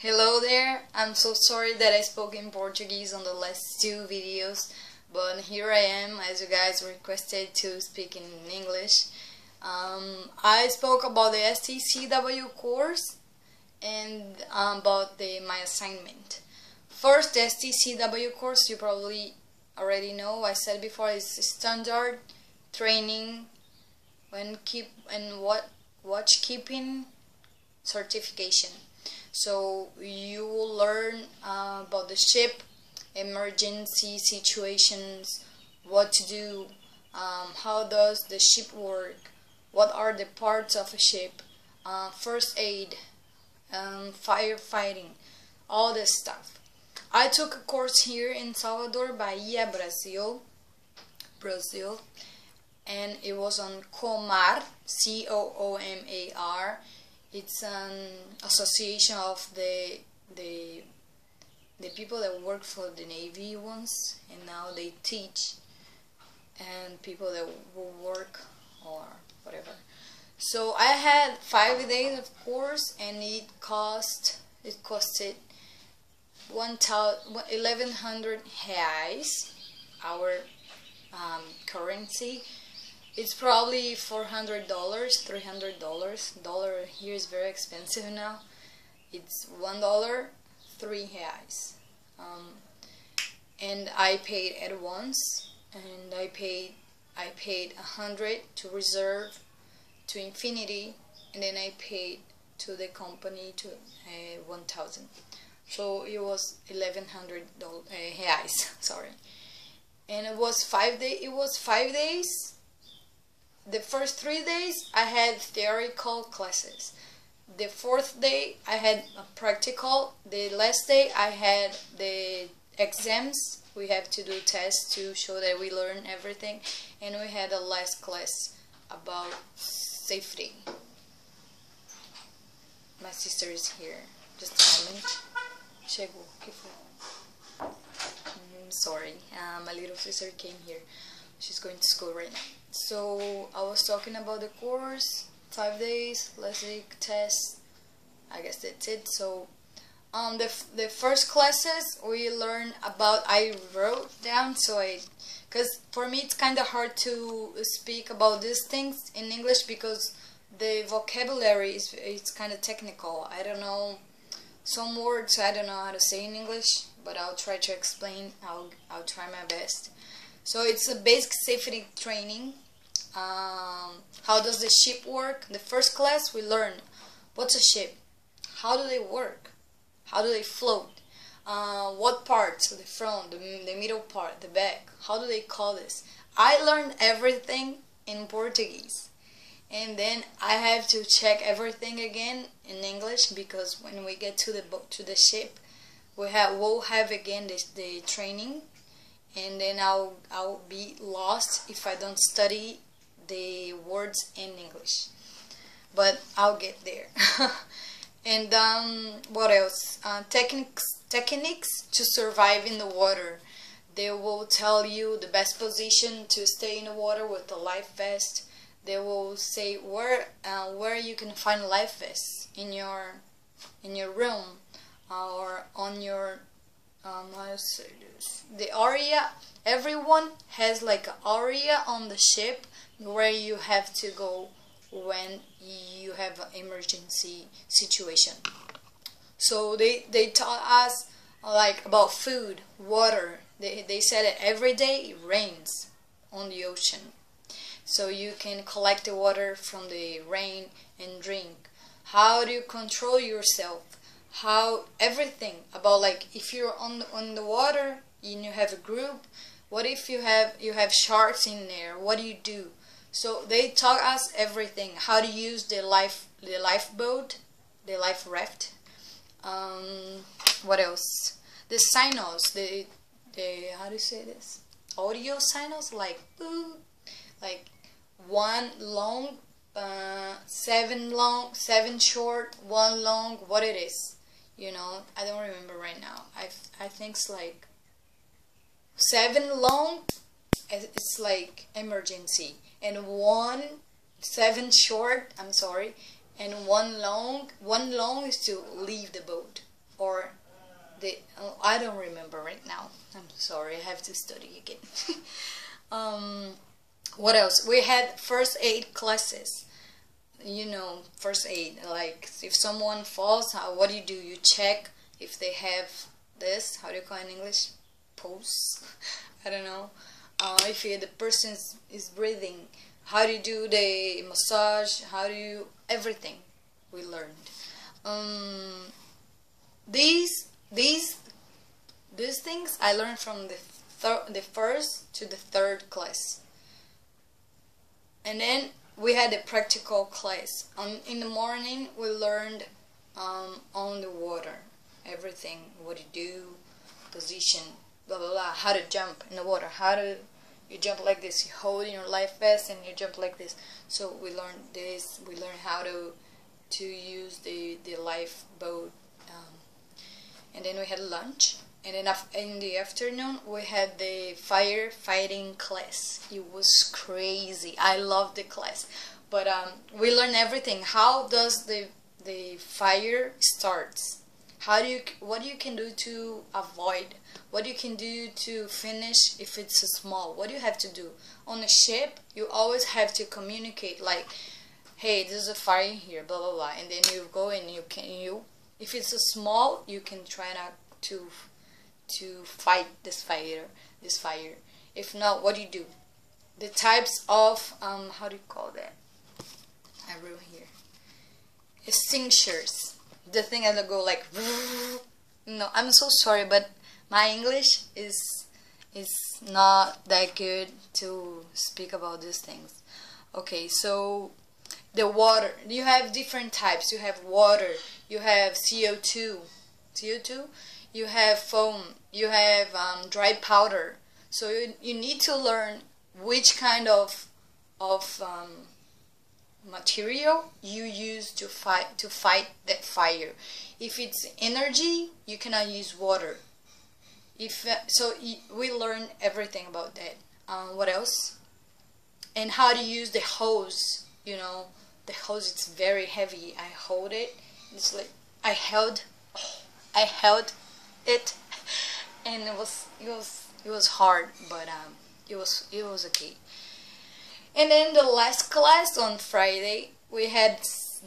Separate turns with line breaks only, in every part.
Hello there, I'm so sorry that I spoke in Portuguese on the last two videos, but here I am as you guys requested to speak in English. I spoke about the STCW course and about my assignment. First, the STCW course, you probably already know, I said before, is standard training and watch keeping certification. So you will learn about the ship, emergency situations, what to do, how does the ship work, what are the parts of a ship, first aid, firefighting, all this stuff. I took a course here in Salvador, Bahia, Brazil, and it was on COMAR, COOMAR. It's an association of the people that work for the Navy once, and now they teach, and people that will work or whatever. So I had 5 days of course, and it costed 1,100 reais, our currency. It's probably $400, $300. Dollar here is very expensive now. It's $1, 3 reais. And I paid at once, and I paid 100 to reserve, to infinity, and then I paid to the company to 1,000. So it was 1,100 reais. Sorry. And it was 5 days. It was 5 days. The first 3 days I had theoretical classes. The 4th day I had a practical. The last day I had the exams. We have to do tests to show that we learn everything. And we had a last class about safety. My sister is here. Just a moment. Chegou. Que foi? Sorry, my little sister came here. She's going to school right now. So I was talking about the course, 5 days, last week, test. I guess that's it. So the first classes we learned about, I wrote down, because for me it's kind of hard to speak about these things in English because the vocabulary is kind of technical. I don't know some words, I don't know how to say in English, but I'll try to explain. I'll try my best. So it's a basic safety training. How does the ship work? The first class we learn what's a ship, how do they work, how do they float, what parts, the front, the middle part, the back, how do they call this? I learned everything in Portuguese, and then I have to check everything again in English, because when we get to the ship, we'll have again the training. And then I'll be lost if I don't study the words in English, but I'll get there. And what else? Techniques to survive in the water. They will tell you the best position to stay in the water with the life vest. They will say where you can find life vests in your room or on your the area. Everyone has like an area on the ship where you have to go when you have an emergency situation. So they taught us like about food, water. They said that every day it rains on the ocean, so you can collect the water from the rain and drink. How do you control yourself? How everything about, like, if you're on the water and you have a group, what if you have sharks in there, what do you do? So they taught us everything, how to use the lifeboat, the life raft. What else? The signals, the how do you say this, audio signals, like boo, like 1 long, 7 long, 7 short, 1 long, what it is. You know, I don't remember right now. I think it's like 7 long, it's like emergency, and 7 short, I'm sorry, and 1 long is to leave the boat. or I don't remember right now. I'm sorry, I have to study again. What else? We had first aid classes. You know, first aid, like if someone falls, what do? You check if they have this, how do you call it in English? Pulse. I don't know. If the person is breathing, how do you do the massage? How do you everything we learned. These things I learned from the first to the third class, and then we had a practical class. In the morning we learned on the water, everything, what you do, position, blah blah blah, how to jump in the water, how to you jump like this, you hold in your life vest and you jump like this. So we learned this, we learned how to use the lifeboat, and then we had lunch, and then in the afternoon we had the firefighting class. It was crazy. I loved the class, but we learned everything. How does the fire starts? What you can do to avoid? What you can do to finish if it's small? What do you have to do on a ship? You always have to communicate, like, hey, there's a fire here, blah blah blah, and then you go and you if it's a small, you can try not to fight this fire. If not, what do you do? The types of how do you call that? I wrote here. Extinguishers. The thing that go like, no, I'm so sorry, but my English is not that good to speak about these things. Okay, so the water, you have different types. You have water, you have CO2, you have foam, you have dry powder. So you need to learn which kind of material you use to fight that fire. If it's energy, you cannot use water. We learn everything about that. What else? And how to use the hose. You know, the hose, it's very heavy. I hold it. It's like I held it, and it was hard, but it was okay. And then the last class on Friday, we had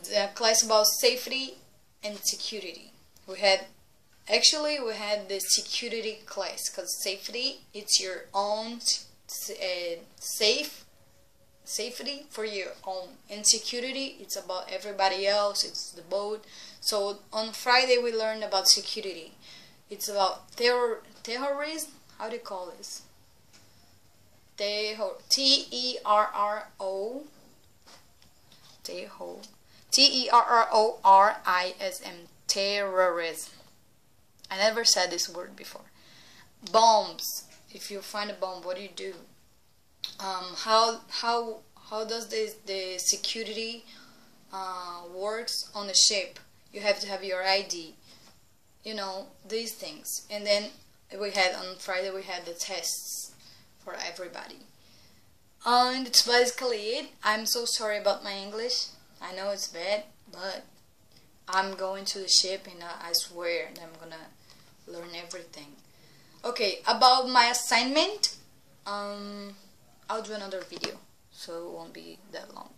the class about safety and security. We had the security class, because safety, it's your own safety for your own, and security, it's about everybody else, it's the boat. So on Friday we learned about security. It's about terrorism. How do you call this? Terrorism. Terrorism. I never said this word before. Bombs. If you find a bomb, what do you do? How does the security works on the ship? You have to have your ID. You know, these things. And then on Friday we had the tests for everybody. And it's basically it. I'm so sorry about my English. I know it's bad, but I'm going to the ship and I swear that I'm gonna learn everything. Okay, about my assignment, I'll do another video, so it won't be that long.